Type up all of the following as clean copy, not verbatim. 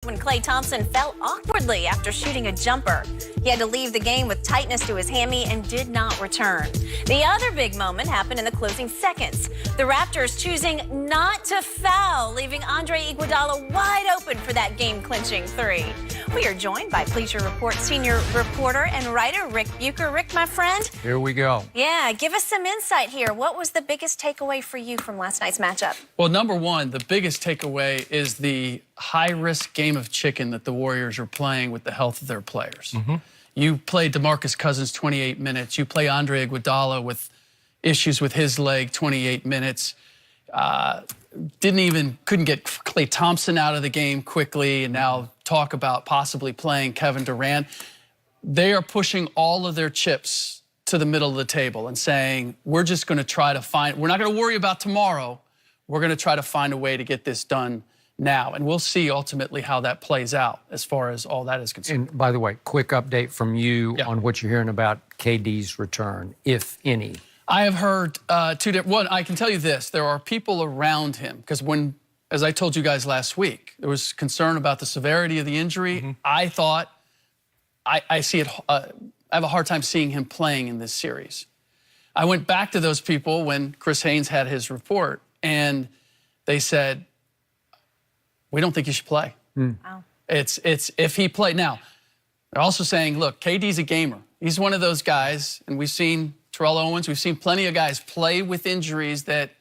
when Klay Thompson fell awkwardly after shooting a jumper. He had to leave the game with tightness to his hammy and did not return. The other big moment happened in the closing seconds. The Raptors choosing not to foul, leaving Andre Iguodala wide open for that game-clinching three. We are joined by Bleacher Report senior reporter and writer Rick Bucher. Rick, my friend. Here we go. Yeah, give us some insight here. What was the biggest takeaway for you from last night's matchup? Well, number one, the biggest takeaway is the high-risk game of chicken that the Warriors are playing with the health of their players. You play DeMarcus Cousins 28 minutes. You play Andre Iguodala with issues with his leg 28 minutes. Couldn't get Klay Thompson out of the game quickly, and now talk about possibly playing Kevin Durant. They are pushing all of their chips to the middle of the table and saying, we're just going to try to we're not going to worry about tomorrow. We're going to try to find a way to get this done now. And we'll see ultimately how that plays out as far as all that is concerned. And by the way, quick update from you on what you're hearing about KD's return, if any. I have heard two different. One, I can tell you this: there are people around him, because as I told you guys last week, there was concern about the severity of the injury. I thought, I see it. I have a hard time seeing him playing in this series. I went back to those people when Chris Haynes had his report, and they said, we don't think he should play. Wow. It's if he played. Now, they're also saying, look, KD's a gamer. He's one of those guys, and we've seen Terrell Owens, we've seen plenty of guys play with injuries that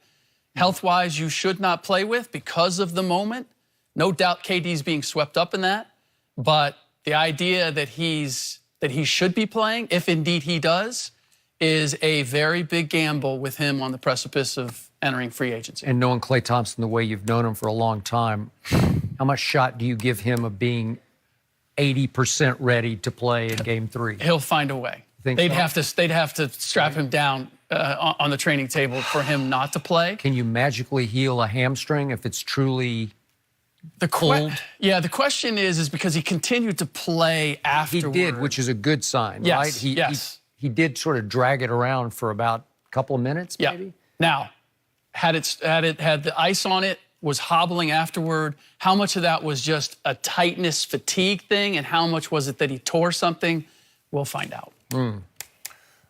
health-wise you should not play with because of the moment. No doubt KD's being swept up in that, but the idea that he should be playing, if indeed he does, is a very big gamble with him on the precipice of entering free agency. And knowing Klay Thompson the way you've known him for a long time, how much shot do you give him of being 80% ready to play in Game 3? He'll find a way. They'd have to strap him down on the training table for him not to play. Can you magically heal a hamstring if it's truly cold? Yeah, the question is because he continued to play afterwards. He did, which is a good sign, right? He did sort of drag it around for about a couple of minutes, maybe? Now, had the ice on it, was hobbling afterward, how much of that was just a tightness fatigue thing, and how much was it that he tore something? We'll find out.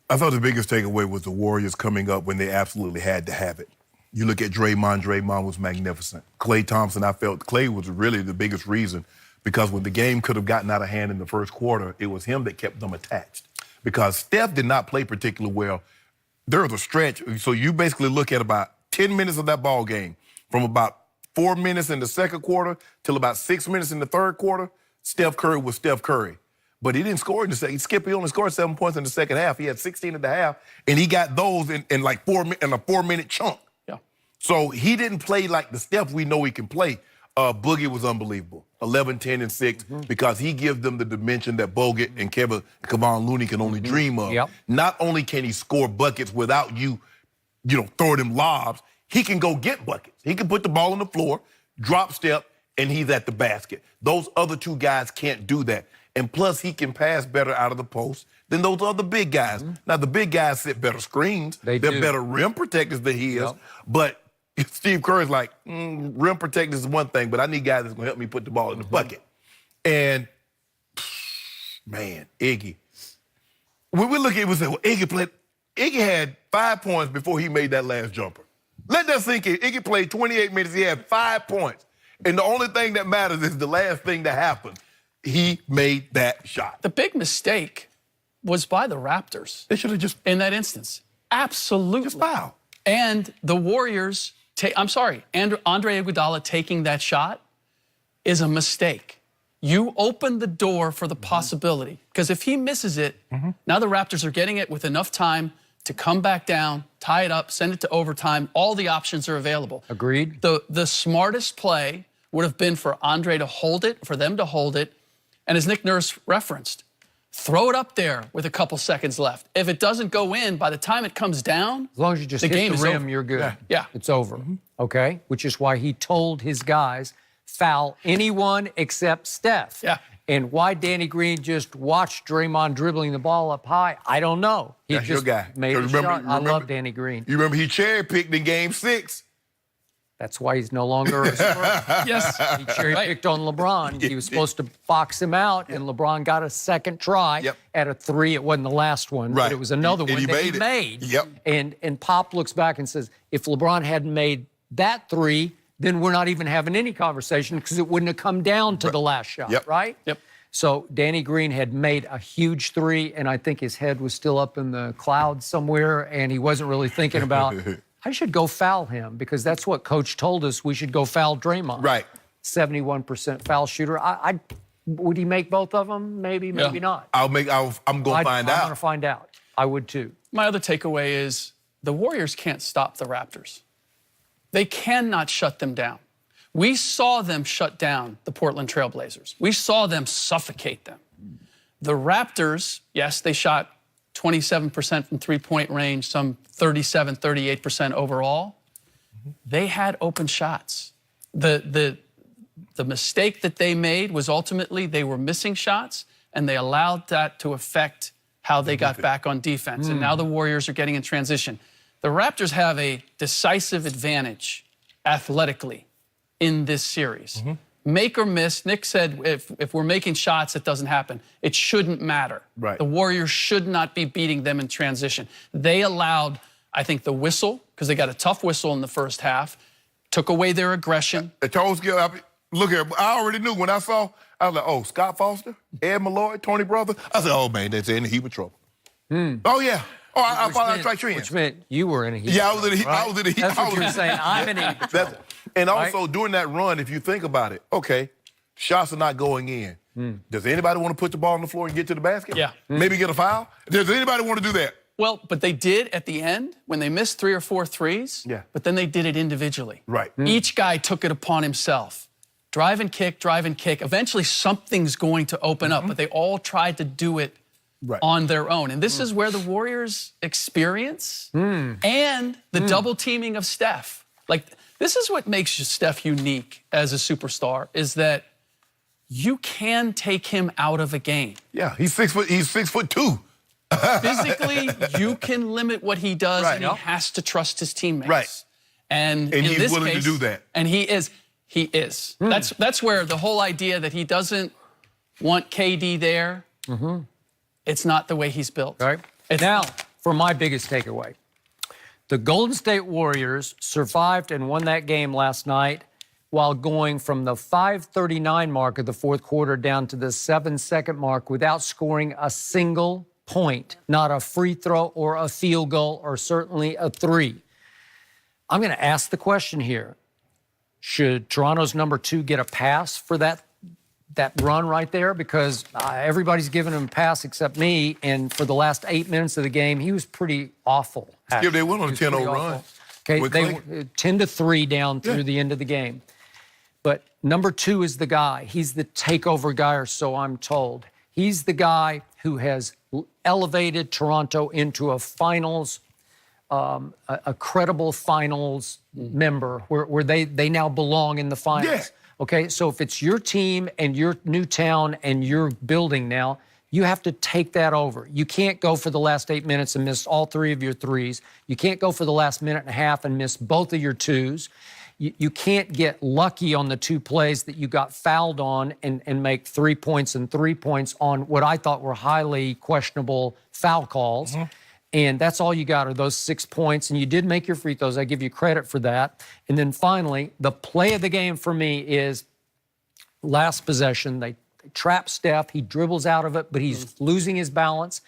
I thought the biggest takeaway was the Warriors coming up when they absolutely had to have it. You look at Draymond. Draymond was magnificent. Klay Thompson, I felt Klay was really the biggest reason, because when the game could have gotten out of hand in the first quarter, it was him that kept them attached. Because Steph did not play particularly well. There was a stretch, so you basically look at about 10 minutes of that ball game, from about 4 minutes in the second quarter till about 6 minutes in the third quarter, Steph Curry was Steph Curry. But he didn't score in the second. He only scored 7 points in the second half. He had 16 at the half, and he got those in like a 4 minute chunk. Yeah. So he didn't play like the Steph we know he can play. Boogie was unbelievable. 11, 10, and 6, because he gives them the dimension that Bogut and Kevon Looney can only dream of. Not only can he score buckets without you throwing him lobs, he can go get buckets. He can put the ball on the floor, drop step, and he's at the basket. Those other two guys can't do that. And plus, he can pass better out of the post than those other big guys. Now, the big guys set better screens. They're better rim protectors than he is. But Steve Kerr's like, rim protectors is one thing, but I need guys that's going to help me put the ball in the bucket. And, man, Iggy. When we look at it, we say, well, Iggy had 5 points before he made that last jumper. Let that sink in. Iggy played 28 minutes. He had 5 points. And the only thing that matters is the last thing that happened. He made that shot. The big mistake was by the Raptors. They should have just... In that instance. Absolutely. Just foul. And the Warriors... Andre Iguodala taking that shot is a mistake. You open the door for the possibility. Because if he misses it, now the Raptors are getting it with enough time to come back down, tie it up, send it to overtime. All the options are available. Agreed. The smartest play would have been for Andre to hold it, for them to hold it, and as Nick Nurse referenced, throw it up there with a couple seconds left. If it doesn't go in, by the time it comes down, as long as you just hit the rim, you're good. Yeah. It's over. Okay? Which is why he told his guys, foul anyone except Steph. Yeah. And why Danny Green just watched Draymond dribbling the ball up high, I don't know. He That's just your guy. made a shot. I love Danny Green. You remember he cherry-picked in Game 6. That's why he's no longer a Spur. Yes. He cherry-picked on LeBron. He was supposed to box him out, and LeBron got a second try at a three. It wasn't the last one, but it was another one that he made. And Pop looks back and says, if LeBron hadn't made that three, then we're not even having any conversation because it wouldn't have come down to the last shot, right? So Danny Green had made a huge three, and I think his head was still up in the clouds somewhere, and he wasn't really thinking about, I should go foul him because that's what Coach told us we should go foul Draymond. Right. 71% foul shooter. Would he make both of them? Maybe, maybe not. I'm going to find out. I'm going to find out. I would too. My other takeaway is the Warriors can't stop the Raptors. They cannot shut them down. We saw them shut down the Portland Trail Blazers. We saw them suffocate them. The Raptors, yes, they shot 27% from three-point range, some 37, 38% overall. They had open shots. The mistake that they made was ultimately they were missing shots, and they allowed that to affect how they got back on defense. And now the Warriors are getting in transition. The Raptors have a decisive advantage athletically in this series. Make or miss, Nick said if we're making shots, it doesn't happen. It shouldn't matter. Right. The Warriors should not be beating them in transition. They allowed, I think, the whistle, because they got a tough whistle in the first half, took away their aggression. Look here, I already knew when I was like, oh, Scott Foster, Ed Malloy, Tony Brother. I said, oh, man, that's in a heap of trouble. Oh, yeah. Oh, I thought I was like Which meant you were in a heat. Yeah, I was in a heat. Right? I was in a heat. That's what you're saying. I'm in a heat. And also during that run, if you think about it, okay, shots are not going in. Does anybody want to put the ball on the floor and get to the basket? Yeah. Maybe get a foul? Does anybody want to do that? Well, but they did at the end when they missed 3 or 4 threes. Yeah. But then they did it individually. Right. Each guy took it upon himself. Drive and kick, drive and kick. Eventually something's going to open up, but they all tried to do it on their own. And this is where the Warriors experience and the double teaming of Steph. Like, this is what makes Steph unique as a superstar, is that you can take him out of a game. Yeah, he's 6'2". Physically, you can limit what he does, and he has to trust his teammates. Right. And in he's this willing case, to do that. And he is. He is. That's where the whole idea that he doesn't want KD there, it's not the way he's built. Right. Now, for my biggest takeaway. The Golden State Warriors survived and won that game last night while going from the 5:39 mark of the fourth quarter down to the 7-second mark without scoring a single point, not a free throw or a field goal or certainly a three. I'm going to ask the question here. Should Toronto's number 2 get a pass for that run right there? Because everybody's giving him a pass except me, and for the last 8 minutes of the game, he was pretty awful. Yeah, they went on a 10-0 run. Okay, they were 10-3 down through the end of the game. But number 2 is the guy. He's the takeover guy, or so I'm told. He's the guy who has elevated Toronto into a finals, a credible finals member, where they now belong in the finals. Yeah. Okay, so if it's your team and your new town and your building now, you have to take that over. You can't go for the last 8 minutes and miss all 3 of your threes. You can't go for the last minute and a half and miss both of your twos. You can't get lucky on the 2 plays that you got fouled on and make 3 points and 3 points on what I thought were highly questionable foul calls. And that's all you got are those 6 points. And you did make your free throws. I give you credit for that. And then finally, the play of the game for me is last possession. They trap Steph. He dribbles out of it, but he's losing his balance.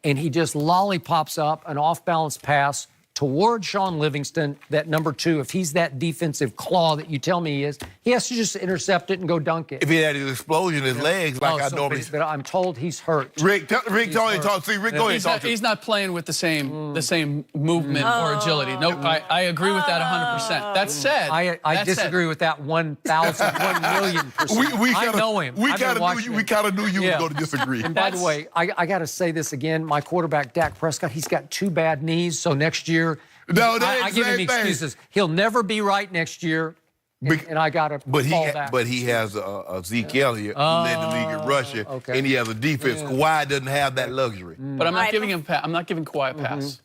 And he just lollipops up an off-balance pass toward Sean Livingston, that number 2. If he's that defensive claw that you tell me he is, he has to just intercept it and go dunk it. If he had his explosion in his legs like I normally... But I'm told he's hurt. Rick, go ahead and talk. See, Rick, go ahead and talk. He's not playing with the same movement or agility. Nope, I agree with that 100%. That said... I disagree with that 1,000, 1,000,000%. I know him. We kind of knew you were going to disagree. And by the way, I got to say this again. My quarterback, Dak Prescott, he's got 2 bad knees, so next year... No, I give him excuses. He'll never be right next year, and I got to fall back. But he has a Zeke Elliott who led the league in rushing, and he has a defense. Kawhi doesn't have that luxury. But I'm not giving him. I'm not giving Kawhi a pass.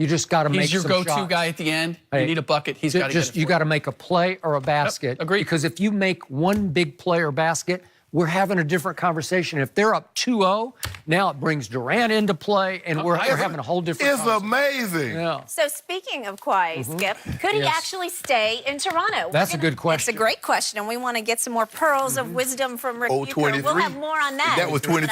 You just got to make He's your some go-to shots. guy at the end. Hey, you need a bucket. He's got to get it. You got to make a play or a basket. Agreed. Because if you make one big play or basket, we're having a different conversation. If they're up 2-0, now it brings Durant into play, and we're having a whole different It's amazing. Yeah. So speaking of Kawhi, Skip, could he actually stay in Toronto? That's a good question. It's a great question, and we want to get some more pearls of wisdom from Rick Bucher. 23. We'll have more on that. That was 23.